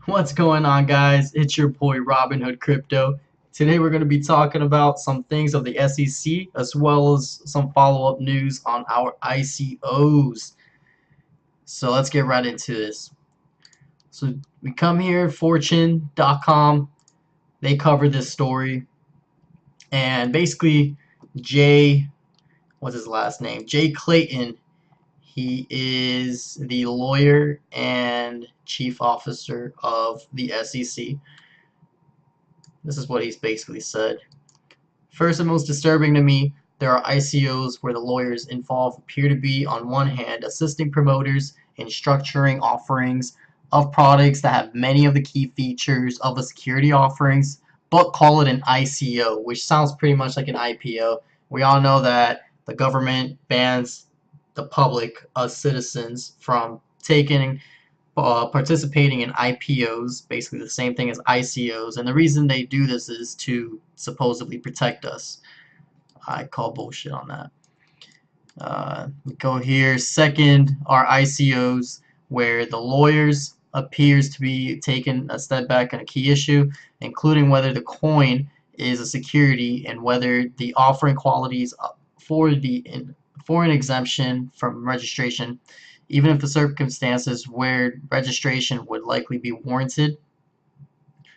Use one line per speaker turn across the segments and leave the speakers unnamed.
What's going on, guys? It's your boy Robin Hood Crypto. Today we're going to be talking about some things of the SEC as well as some follow-up news on our ICOs. So let's get right into this. So we come here, fortune.com. They cover this story, and basically Jay, what's his last name? Jay Clayton. He is the lawyer and chief officer of the SEC. This is what he's basically said. First and most disturbing to me, there are ICOs where the lawyers involved appear to be, on one hand, assisting promoters in structuring offerings of products that have many of the key features of the security offerings, but call it an ICO, which sounds pretty much like an IPO. We all know that the government bans the public, us citizens, from taking participating in IPOs, basically the same thing as ICOs, and the reason they do this is to supposedly protect us. I call bullshit on that. We go here. Second are ICOs, where the lawyers appears to be taking a step back on a key issue, including whether the coin is a security and whether the offering qualities for the for an exemption from registration, even if the circumstances where registration would likely be warranted.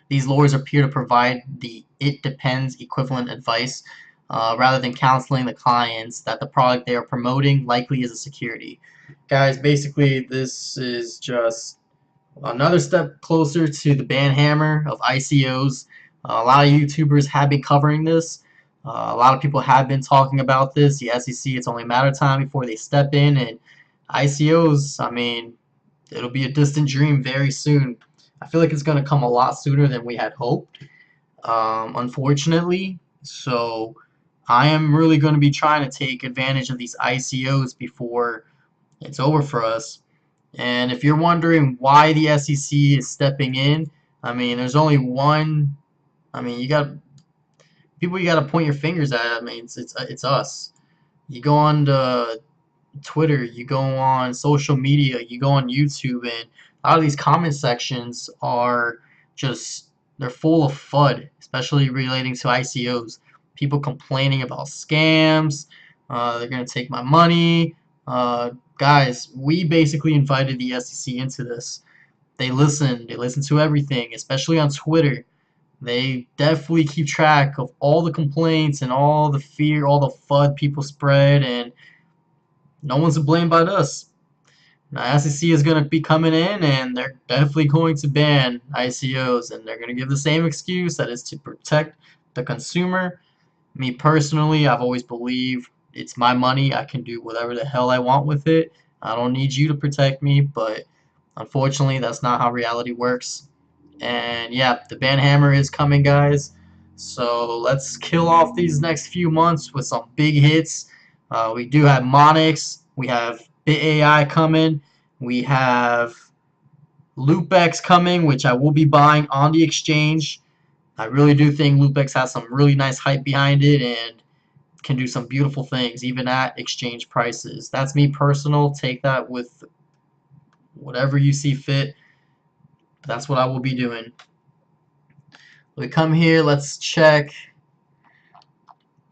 These lawyers appear to provide the "it depends" equivalent advice, rather than counseling the clients that the product they are promoting likely is a security. Guys, basically, this is just another step closer to the ban hammer of ICOs. A lot of YouTubers have been covering this. A lot of people have been talking about this. The SEC, it's only a matter of time before they step in. And ICOs, I mean, it'll be a distant dream very soon. I feel like it's going to come a lot sooner than we had hoped, unfortunately. So I am really going to be trying to take advantage of these ICOs before it's over for us. And if you're wondering why the SEC is stepping in, I mean, there's only one. I mean, you got people you got to point your fingers at. I mean, it's us. You go on to Twitter, you go on social media, you go on YouTube, and a lot of these comment sections are just they're full of FUD, especially relating to ICOs. People complaining about scams. They're gonna take my money. Guys, we basically invited the SEC into this. They listen. They listen to everything, especially on Twitter. They definitely keep track of all the complaints and all the fear, all the FUD people spread, and no one's to blame but us. Now, SEC is going to be coming in, and they're definitely going to ban ICOs, and they're going to give the same excuse that is to protect the consumer. Me personally, I've always believed it's my money. I can do whatever the hell I want with it. I don't need you to protect me, but unfortunately, that's not how reality works. And yeah, the ban hammer is coming, guys. So let's kill off these next few months with some big hits. We do have Monix. We have Bitai coming. We have LoopX coming, which I will be buying on the exchange. I really do think LoopX has some really nice hype behind it and can do some beautiful things, even at exchange prices. That's me personal. Take that with whatever you see fit. But that's what I will be doing. We come here, let's check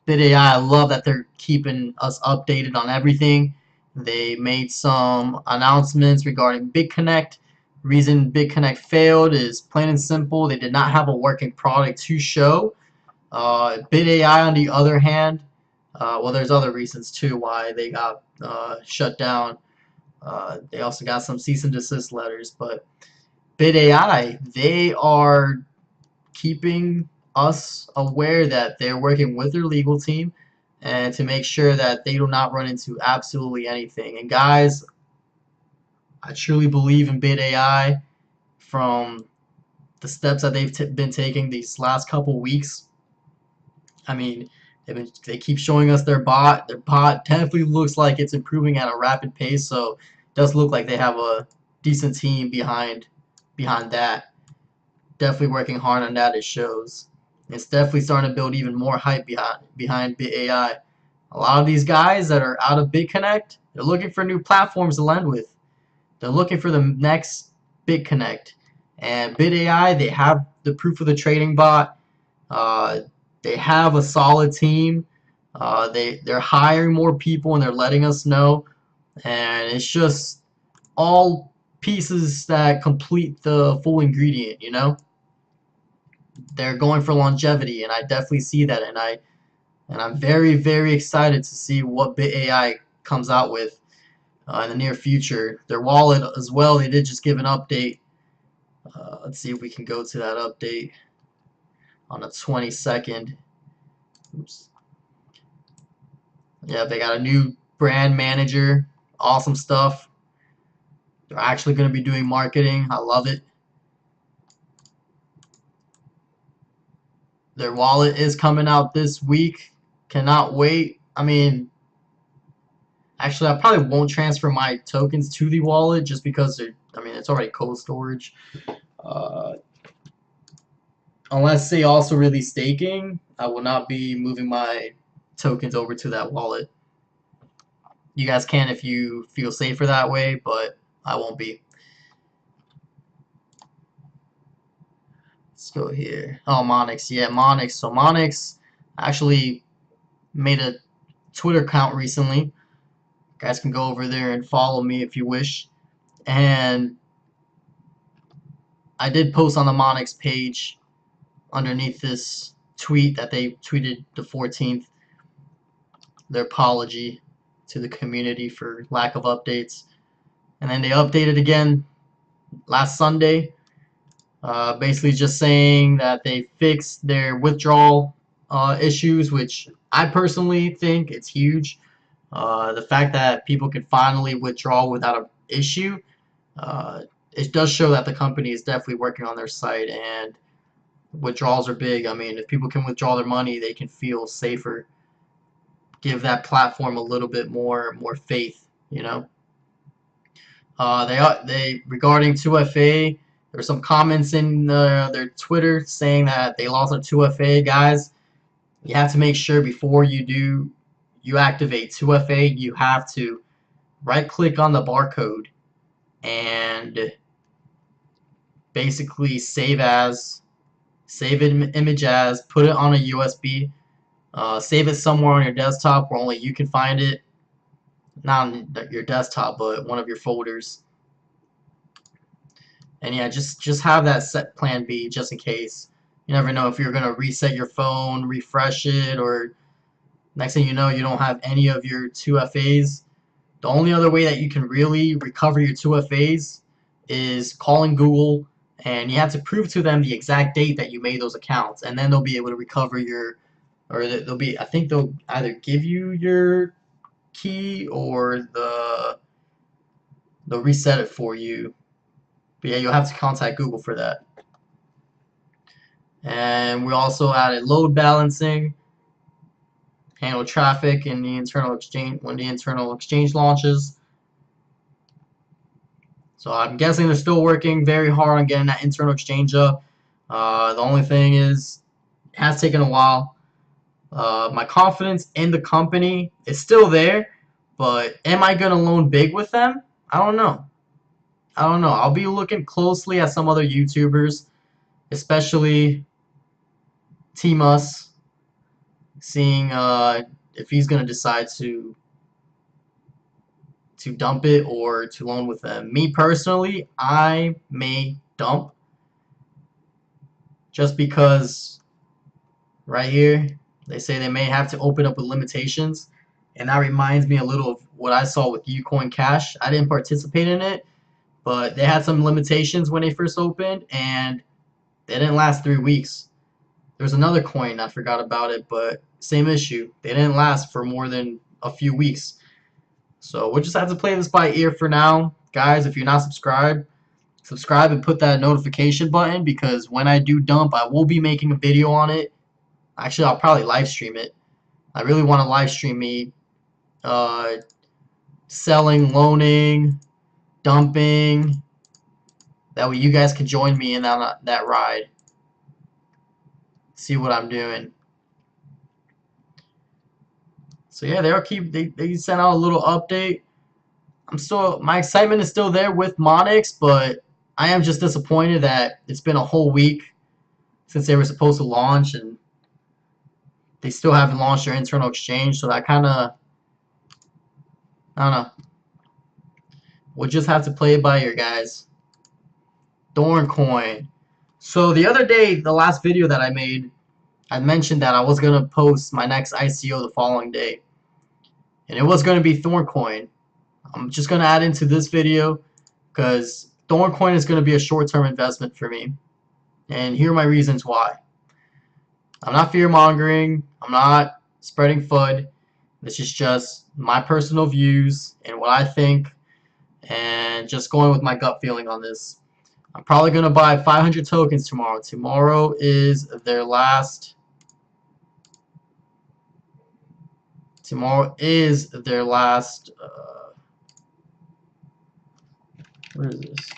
BitAI. I love that they're keeping us updated on everything. They made some announcements regarding BitConnect. Reason BitConnect failed is plain and simple. They did not have a working product to show. BitAI, on the other hand, well, there's other reasons too why they got shut down. They also got some cease and desist letters, but BitAI, they are keeping us aware that they're working with their legal team and to make sure that they do not run into absolutely anything. And guys, I truly believe in BitAI from the steps that they've been taking these last couple weeks. I mean, they keep showing us their bot. Their bot definitely looks like it's improving at a rapid pace, so it does look like they have a decent team behind that. Definitely working hard on that, it shows. It's definitely starting to build even more hype behind BitAI. A lot of these guys that are out of BitConnect, they're looking for new platforms to lend with. They're looking for the next BitConnect. And BitAI, they have the proof of the trading bot. Uh, they have a solid team. They're hiring more people and they're letting us know. And it's just all pieces that complete the full ingredient, you know? They're going for longevity, and I definitely see that, and I'm very, very excited to see what BitAI comes out with in the near future. Their wallet as well, they did just give an update. Let's see if we can go to that update on the 22nd. Oops. Yeah, they got a new brand manager. Awesome stuff. They're actually going to be doing marketing. I love it. Their wallet is coming out this week. Cannot wait. I mean, actually, I probably won't transfer my tokens to the wallet just because it's already cold storage. Uh, Unless they also release staking, I will not be moving my tokens over to that wallet. You guys can if you feel safer that way, but I won't be. Let's go here. Oh, Monix. Yeah, Monix. So Monix actually made a Twitter account recently. You guys can go over there and follow me if you wish. And I did post on the Monix page underneath this tweet that they tweeted the 14th, their apology to the community for lack of updates. And then they updated again last Sunday, basically just saying that they fixed their withdrawal issues, which I personally think it's huge. The fact that people can finally withdraw without an issue, uh, it does show that the company is definitely working on their site, and withdrawals are big. I mean, if people can withdraw their money, they can feel safer. Give that platform a little bit more faith, you know. They regarding 2FA. There were some comments in their Twitter saying that they lost their 2FA. Guys, you have to make sure before you activate 2FA, you have to right click on the barcode and basically save image as, put it on a USB, save it somewhere on your desktop where only you can find it, not on your desktop, but one of your folders. And yeah, just have that set plan B just in case. You never know if you're gonna reset your phone, refresh it, or next thing you know, you don't have any of your 2FAs. The only other way that you can really recover your 2FAs is calling Google, and you have to prove to them the exact date that you made those accounts, and then they'll be able to recover I think they'll either give you your key or they'll reset it for you. But yeah, you'll have to contact Google for that. And we also added load balancing, handle traffic in the internal exchange when the internal exchange launches. So I'm guessing they're still working very hard on getting that internal exchange up. The only thing is, it has taken a while. My confidence in the company is still there, but am I gonna loan big with them? I don't know. I'll be looking closely at some other YouTubers, especially T-Mus, seeing if he's gonna decide to dump it or to loan with them. Me personally, I may dump just because right here they say they may have to open up with limitations, and that reminds me a little of what I saw with Ucoin Cash. I didn't participate in it, but they had some limitations when they first opened, and they didn't last 3 weeks. There's another coin, I forgot about it, but same issue. They didn't last for more than a few weeks. So we'll just have to play this by ear for now. Guys, if you're not subscribed, subscribe and put that notification button, because when I do dump, I will be making a video on it. Actually, I'll probably live stream it. I really want to live stream me selling, loaning, dumping. That way you guys can join me in that ride. See what I'm doing. So yeah, they sent out a little update. My excitement is still there with Monix, but I am just disappointed that it's been a whole week since they were supposed to launch and they still haven't launched their internal exchange. So that kind of, I don't know. We'll just have to play it by ear, guys. Thorncoin. So the other day, the last video that I made, I mentioned that I was going to post my next ICO the following day. And it was going to be Thorncoin. I'm just going to add into this video because Thorncoin is going to be a short-term investment for me. And here are my reasons why. I'm not fear-mongering. I'm not spreading FUD. This is just my personal views and what I think, and just going with my gut feeling on this. I'm probably going to buy 500 tokens tomorrow. Tomorrow is their last... where is this?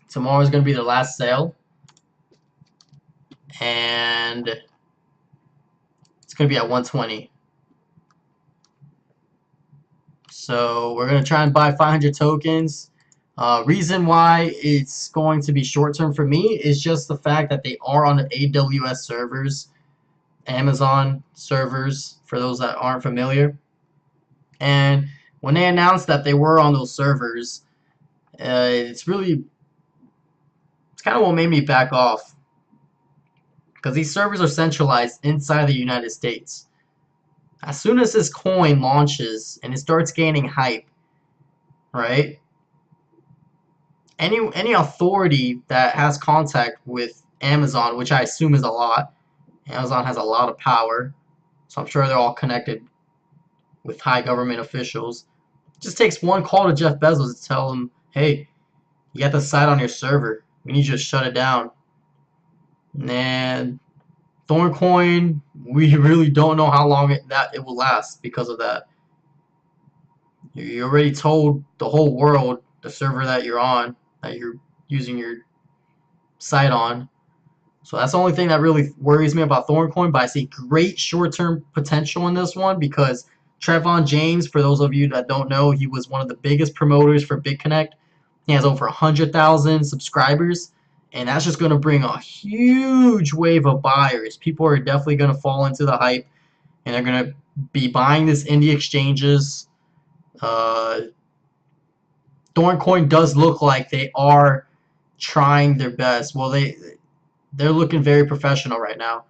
Tomorrow is going to be their last sale. And it's going to be at 120. So we're going to try and buy 500 tokens. Reason why it's going to be short term for me is just the fact that they are on the AWS servers, Amazon servers, for those that aren't familiar. And when they announced that they were on those servers, it's kind of what made me back off. Because these servers are centralized inside the United States. As soon as this coin launches and it starts gaining hype, right? Any authority that has contact with Amazon, which I assume is a lot. Amazon has a lot of power, so I'm sure they're all connected with high government officials. It just takes one call to Jeff Bezos to tell him, hey, you got the site on your server. We need you to shut it down. And Thorncoin, we really don't know how long it will last because of that. You already told the whole world the server that you're on, that you're using your site on. So that's the only thing that really worries me about Thorncoin, but I see great short-term potential in this one because Trevon James, for those of you that don't know, he was one of the biggest promoters for BitConnect. He has over 100,000 subscribers, and that's just going to bring a huge wave of buyers. People are definitely going to fall into the hype, and they're going to be buying this in the exchanges. Thorncoin does look like they are trying their best. Well, they're looking very professional right now.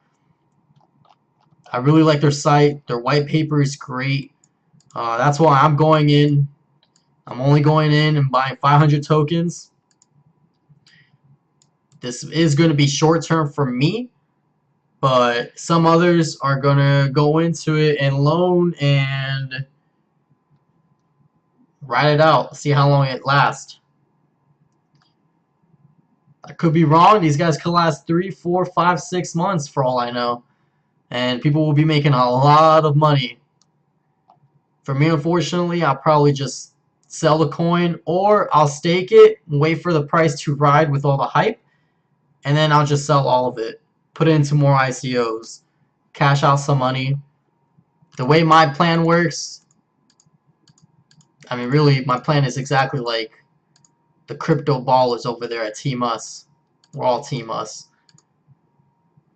I really like their site. Their white paper is great. That's why I'm going in. I'm only going in and buying 500 tokens. This is going to be short term for me, but some others are going to go into it and loan and ride it out, see how long it lasts. I could be wrong. These guys could last 3, 4, 5, 6 months for all I know. And people will be making a lot of money. For me, unfortunately, I'll probably just sell the coin, or I'll stake it and wait for the price to ride with all the hype, and then I'll just sell all of it, put it into more ICOs, cash out some money. The way my plan works, I mean, really, my plan is exactly like the crypto ballers over there at Team Us. We're all Team Us.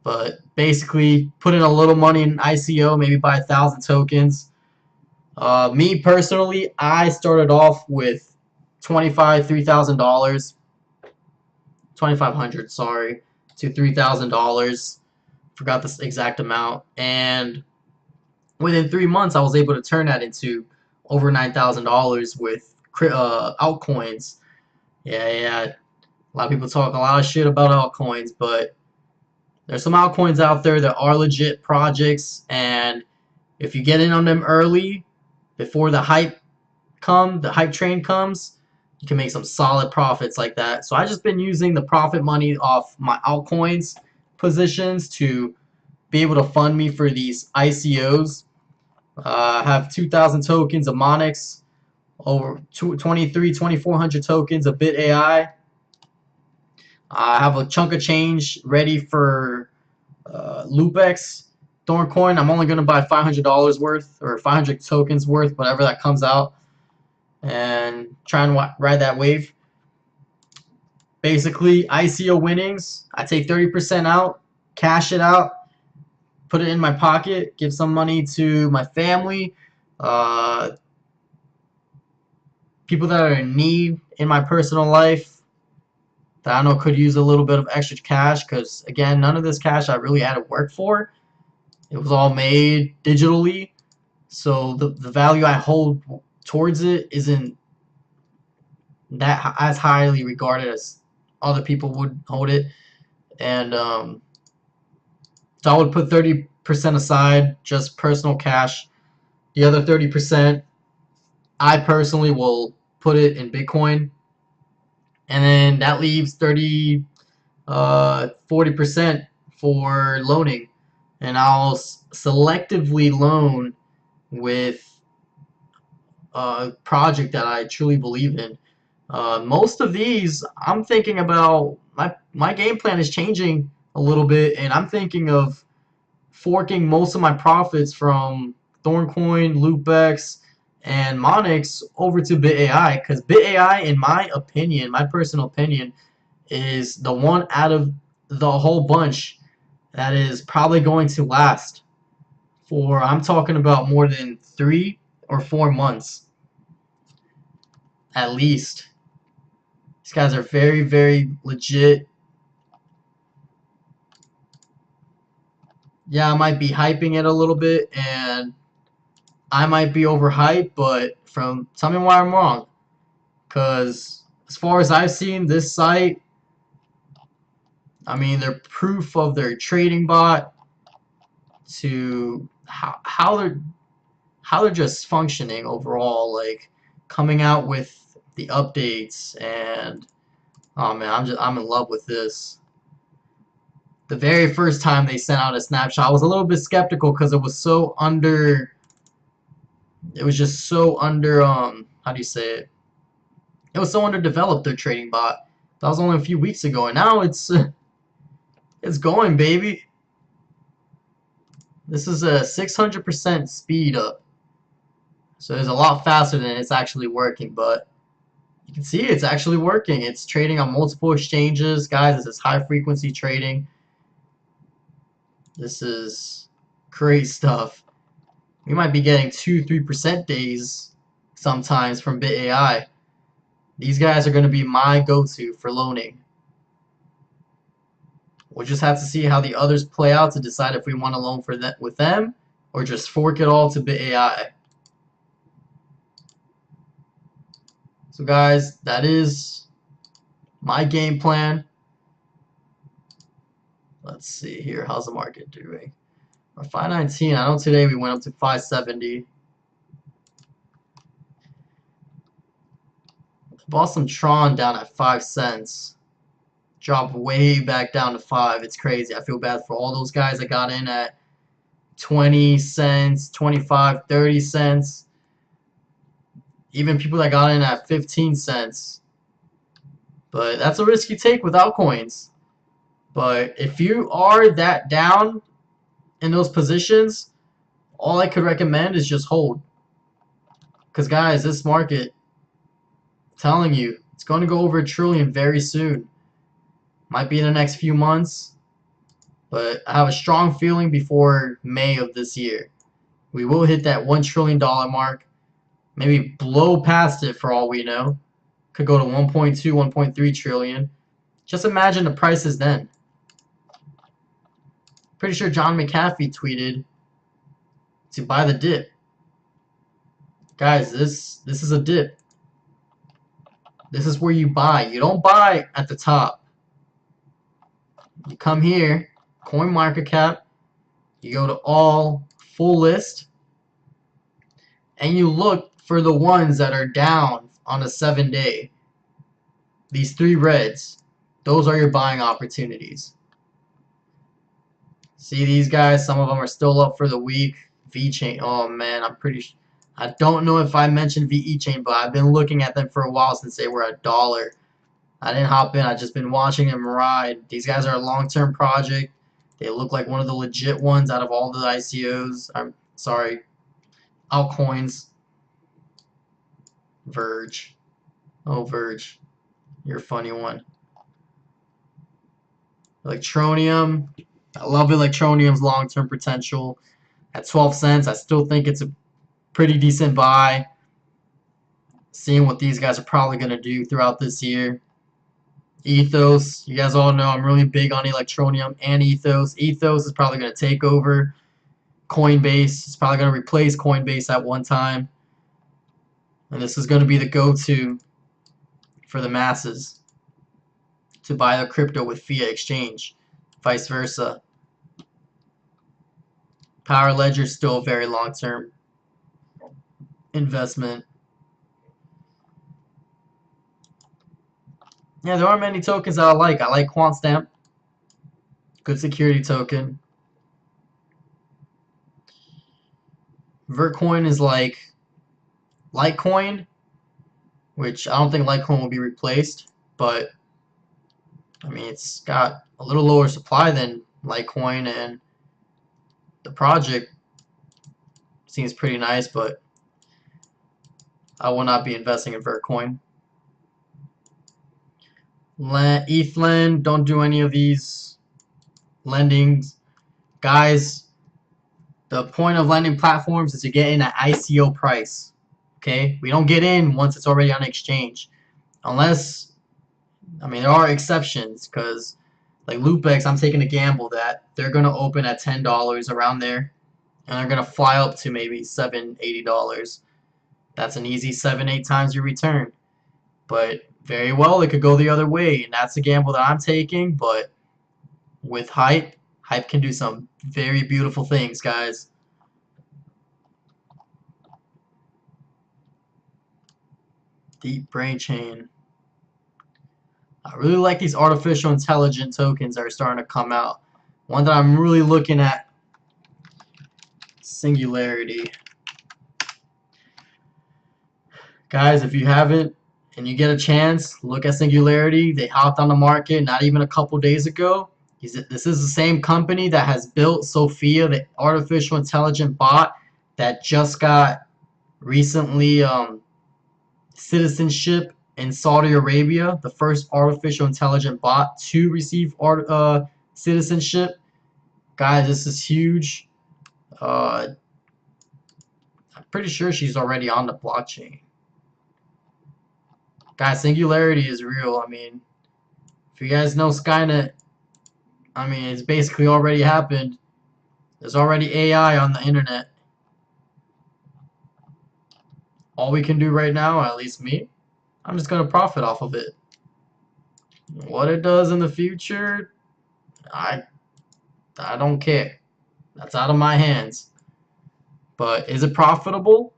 But basically, put in a little money in ICO, maybe buy 1,000 tokens. Me personally, I started off with $3,000, $2,500, sorry, to $3,000. Forgot the exact amount. And within 3 months, I was able to turn that into over $9,000 with altcoins. Yeah. A lot of people talk a lot of shit about altcoins, but there's some altcoins out there that are legit projects, and if you get in on them early, before the hype train comes, you can make some solid profits like that. So I just been using the profit money off my altcoins positions to be able to fund me for these ICOs. I have 2,000 tokens of Monix, over 2,400 tokens of Bitai. I have a chunk of change ready for Loopex, Thorncoin. I'm only going to buy $500 worth, or 500 tokens worth, whatever that comes out, and try and ride that wave. Basically, ICO winnings, I take 30% out, cash it out, put it in my pocket, give some money to my family, uh, people that are in need in my personal life that I know could use a little bit of extra cash, because again, none of this cash I really had to work for. It was all made digitally, so the value I hold towards it isn't that as highly regarded as other people would hold it. And so I would put 30% aside, just personal cash. The other 30%, I personally will put it in Bitcoin, and then that leaves 40% for loaning, and I'll selectively loan with a project that I truly believe in. Most of these, I'm thinking about my game plan is changing a little bit, and I'm thinking of forking most of my profits from Thorncoin, Loopx, and Monix over to BitAI, because BitAI, in my opinion, my personal opinion, is the one out of the whole bunch that is probably going to last for, I'm talking about, more than 3 or 4 months at least. These guys are very, very legit. Yeah, I might be hyping it a little bit, and I might be overhyped, but tell me why I'm wrong. Because as far as I've seen, this site, I mean, they're proof of their trading bot to how they're just functioning overall, like coming out with the updates, and oh man, I'm in love with this. The very first time they sent out a snapshot, I was a little bit skeptical because it was so under. It was just so under. How do you say it? It was so underdeveloped, their trading bot. That was only a few weeks ago, and now it's going, baby. This is a 600% speed up, so it's a lot faster than it's actually working. But you can see it's actually working. It's trading on multiple exchanges, guys. This is high frequency trading. This is great stuff. We might be getting 2-3% days sometimes from BitAI. These guys are going to be my go-to for loaning. We'll just have to see how the others play out to decide if we want to loan for with them or just fork it all to BitAI. So guys, that is my game plan. Let's see here. How's the market doing? We're 519. I know today we went up to 570. Bought some Tron down at 5 cents. Dropped way back down to 5. It's crazy. I feel bad for all those guys that got in at 20 cents, 25, 30 cents. Even people that got in at 15 cents. But that's a risky take with altcoins. But if you are that down in those positions, all I could recommend is just hold. Because guys, this market, I'm telling you, it's going to go over $1 trillion very soon. Might be in the next few months, but I have a strong feeling before May of this year we will hit that $1 trillion mark. Maybe blow past it for all we know. Could go to 1.2, 1.3 trillion. Just imagine the prices then. Pretty sure John McAfee tweeted to buy the dip. Guys, this is a dip. This is where you buy. You don't buy at the top. You come here, coin market cap, you go to all, full list, and you look for the ones that are down on a 7-day. These 3 reds, those are your buying opportunities. See these guys, some of them are still up for the week. VeChain, oh man, I don't know if I mentioned VeChain, but I've been looking at them for a while since they were $1. I didn't hop in. I've just been watching them ride. These guys are a long-term project. They look like one of the legit ones out of all the ICOs. I'm sorry, altcoins. Verge. Oh, Verge. You're a funny one. Electronium. I love Electronium's long-term potential. At 12 cents, I still think it's a pretty decent buy. Seeing what these guys are probably going to do throughout this year. Ethos, you guys all know I'm really big on Electronium and Ethos. Ethos is probably going to take over Coinbase. It's probably going to replace Coinbase at one time. And this is going to be the go-to for the masses to buy the crypto with fiat exchange. Vice versa. Power Ledger is still a very long-term investment. Yeah, there aren't many tokens that I like. I like QuantStamp. Good security token. Vertcoin is like Litecoin, which I don't think Litecoin will be replaced, but I mean it's got a little lower supply than Litecoin, and the project seems pretty nice, but I will not be investing in Vertcoin. ETHLend, don't do any of these lendings. Guys, the point of lending platforms is to get in at ICO price. Okay? We don't get in once it's already on exchange. Unless, I mean, there are exceptions, because like Loopx, I'm taking a gamble that they're going to open at $10 around there, and they're going to fly up to maybe $7, $80. That's an easy 7-8 times your return. But very well, it could go the other way, and that's a gamble that I'm taking. But with hype can do some very beautiful things, guys. Deep Brain Chain. I really like these artificial intelligent tokens that are starting to come out. One that I'm really looking at, Singularity. Guys, if you haven't and you get a chance, look at Singularity. They hopped on the market not even a couple days ago. This is the same company that has built Sophia, the artificial intelligent bot that just got recently citizenship in Saudi Arabia, the first artificial intelligent bot to receive citizenship. Guys, this is huge. I'm pretty sure she's already on the blockchain. Guys, Singularity is real. I mean, if you guys know Skynet, I mean, it's basically already happened. There's already AI on the internet. All we can do right now, at least me, I'm just going to profit off of it. What it does in the future, I don't care. That's out of my hands. But is it profitable?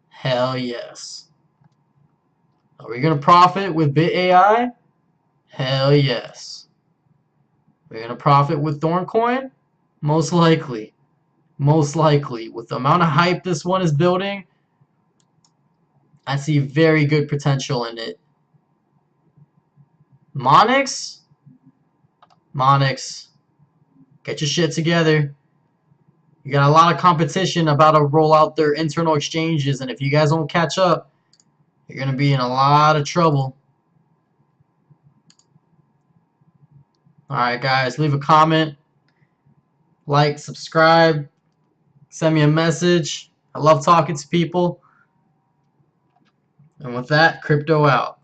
Hell yes. Are we going to profit with BitAI? Hell yes. We're going to profit with Thorncoin? Most likely. Most likely. With the amount of hype this one is building, I see very good potential in it. Monix? Monix. Get your shit together. You got a lot of competition about to roll out their internal exchanges, and if you guys don't catch up, you're going to be in a lot of trouble. Alright guys, leave a comment, like, subscribe, send me a message. I love talking to people. And with that, crypto out.